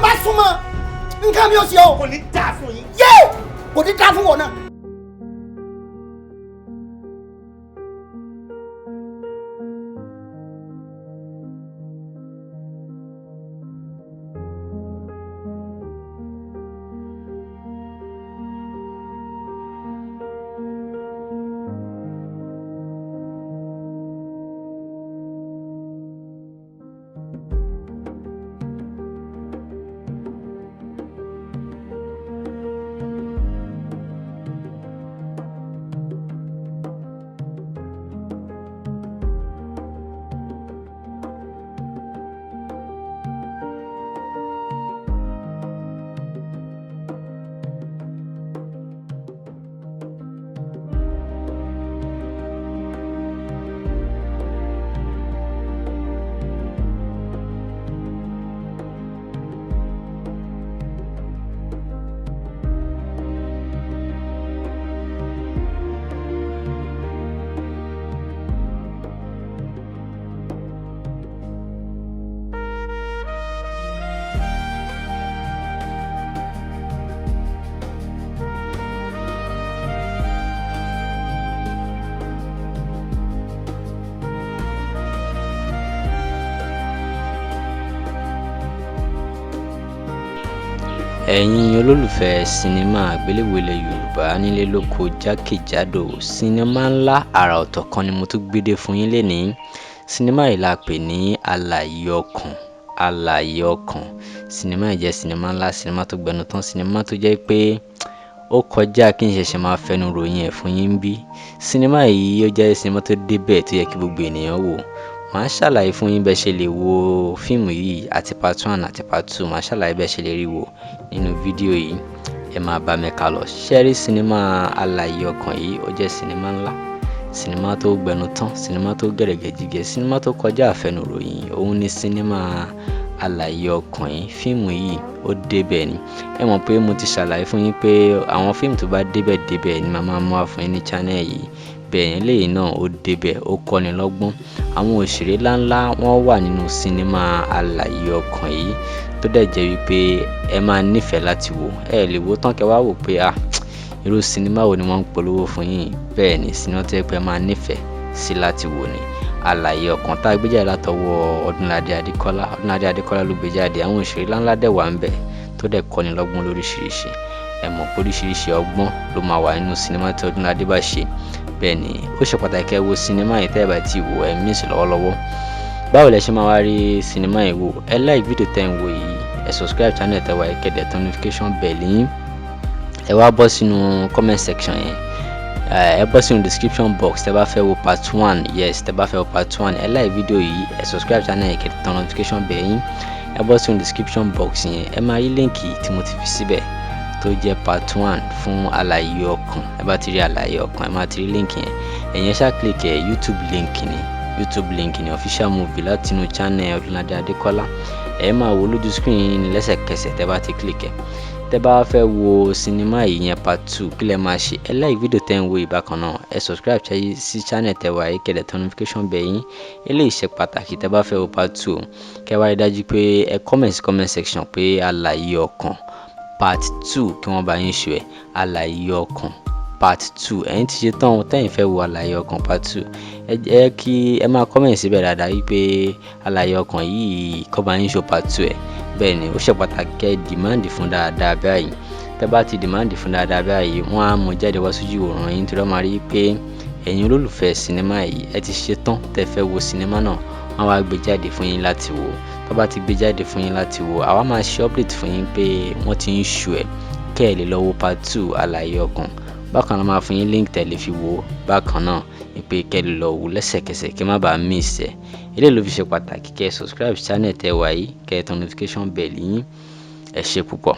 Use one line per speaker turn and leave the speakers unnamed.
bá súnmọ́ nǹkan mi ò sí o.
kò ní dáa fún yín.
yé kò ní dáa fún wọn náà.
ẹ̀yin olólùfẹ́ sinimá àgbéléwò ilẹ̀ Yorùbá nílé lóko jákèjádò sinimá ńlá àrà ọ̀tọ̀ kan ni mo tún gbédé fún yín lénìí. Sinimá yìí la pè ní Alààyè Ọkàn. Alààyè Ọkàn sinimá yìí jẹ́ sinimá ńlá, sinimá tó gbẹnu tán, sinimá tó jẹ́ pé ó kọjá kí n ṣẹ̀ṣẹ̀ máa fẹnu ròyìn ẹ̀ fún yín bí. Sinimá yìí ó jẹ́ sinimá tó débẹ̀ tó yẹ kí gbogbo ènìyàn wò. Màá ṣàlàyé fún yín bẹ́ẹ̀ ṣe lè wo fíìmù yìí àti part 1 àti part 2. Màá ṣàlàyé bẹ́ẹ̀ ṣe lè rí wò nínú fídíò yìí. Ẹ máa bá mi ká lọ. Ṣẹ́rí sinimá Alààyè Ọkàn yìí ó jẹ́ sinimá ńlá, sinimá tó gbẹnu tán, sinimá tó gẹ̀rẹ́gẹ̀jigẹ̀, sinimá tó kọjá àfẹnuròyìn. Òun ni sinimá Alààyè Ọkàn yìí. Fíìmù yìí ó débẹ̀ ni. Ẹ mọ̀ pé mo ti ṣàlàyé fún yín pé àwọn fíìmù tó bá débẹ̀ ni màá máa mú wá fún yín ní channel yìí. Bẹ́ẹ̀ ni eléyìí náà ó débẹ̀, ó kọ́ni lọ́gbọ́n. Àwọn òṣèré ńláńlá wọ́n wà nínú sinimá Alààyè Ọkàn yìí tó dẹ̀ jẹ́ wípé ẹ máa nífẹ̀ẹ́ láti wò. Ẹ lè wò tán kẹ́ wá wò pé irú sinimá wo ni wọ́n ń polówó fún yín. Bẹ́ẹ̀ ni sinimá tó jẹ́ pé ẹ máa nífẹ̀ẹ́ sí láti wò ni Alààyè Ọkàn tá a gbé jáde látọwọ́ Ọdúnládé Adékọ́lá. Ọdúnládé Adékọ́lá ló gbé jáde. Àwọn òṣèré ńláńlá dẹ̀ wà ńbẹ̀ tó dẹ̀ kọ́ni lọ́gbọ́n lóríṣiríṣi. Ẹ mọ̀ pé oríṣiríṣi ọgbọ́n ló máa wà nínú sinimá tí Ọdúnládé bá ṣe. Bẹ́ẹ̀ ni ó ṣe pàtàkì ẹ wo sinimá yìí tẹ́ ẹ bá ti wò ẹ miss lọ́wọ́lọ́wọ́. Báwo lẹ ṣe máa wá rí sinimá yìí wò? Ẹ like fídíò tẹ́ ń wò yìí, ẹ subscribe channel tẹ́ wà, ẹ kẹ́dẹ̀ tán notification bell yín. Ẹ wá bọ́ sínú comment section yẹn. Ẹ bọ́ sínú description box tẹ́ bá fẹ́ wo part 1. Yes, tẹ́ bá fẹ́ wo part 1. Ẹ like fídíò yìí, ẹ subscribe channel, ẹ kẹ́dẹ̀ tán notification bell yín. Ẹ bọ́ sínú description box yẹn. Ẹ máa rí líǹkì tí mo ti fi síbẹ̀ tó jẹ́ part 1 fún Alààyè Ọkàn. Ẹ bá ti rí Alààyè Ọkàn, ẹ máa ti rí link yẹn. Ẹ̀yin ṣá click YouTube link ni official movie láti inú channel Ọdúnládé Adékọ́lá. Ẹ máa wo lójú screen lẹ́sẹ̀kẹsẹ̀ tẹ́ bá ti click ẹ̀. Tẹ́ bá fẹ́ wo sinimá yìí yẹn part 2 kí lẹ máa ṣe? Ẹ like video tẹ́ ń wò yìí bákan náà. Ẹ subscribe sí channel tẹ́ wà yìí, kẹ́dẹ̀ tán notification bell yín. Eléyìí ṣe pàtàkì tẹ́ bá fẹ́ wo part 2. Kẹ́ wá rí dájú pé ẹ comment section pé Alààyè Ọkàn part 2 kí wọ́n bá yín ṣe ẹ̀. Alààyè Ọkàn part 2. Ẹ̀yin ti ṣe tán tẹ́yin fẹ́ wo Alààyè Ọkàn part 2. Ẹ jẹ́ kí ẹ máa comment síbẹ̀ dáadáa wípé Alààyè Ọkàn yìí kó bá yín ṣe part 2 ẹ̀. Bẹ́ẹ̀ ni ó ṣe pàtàkì kẹ́ demand fún dáadáa báyìí. Tẹ́ bá ti demand fún dáadáa báyìí, wọ́n á mú jáde wá sójú ìwòran yín torí wọ́n máa rí pé ẹ̀yin olólùfẹ́ sinimá yìí ẹ ti ṣe tán tẹ́ fẹ́ wo sinimá náà. Wọ́n wá gbé jáde fún yín láti wò. Tó bá ti gbé jáde fún yín láti wò, àwa máa ṣe update fún yín pé wọ́n ti ń ṣù ẹ̀ kẹ́ ẹ lè lọ wo part 2 Alààyè Ọkàn. Bákan náà máa fún yín link tẹ́ lè fi wò. Bákan náà ni pé kẹ́ lè lọ wò lẹ́sẹ̀kẹsẹ̀ kí má bàa miss ẹ̀. Eléyìí ló fi ṣe pàtàkì kẹ́ subscribe channel tẹ́ wà yìí, kẹ́ tán notification bell yín. Ẹ ṣé púpọ̀.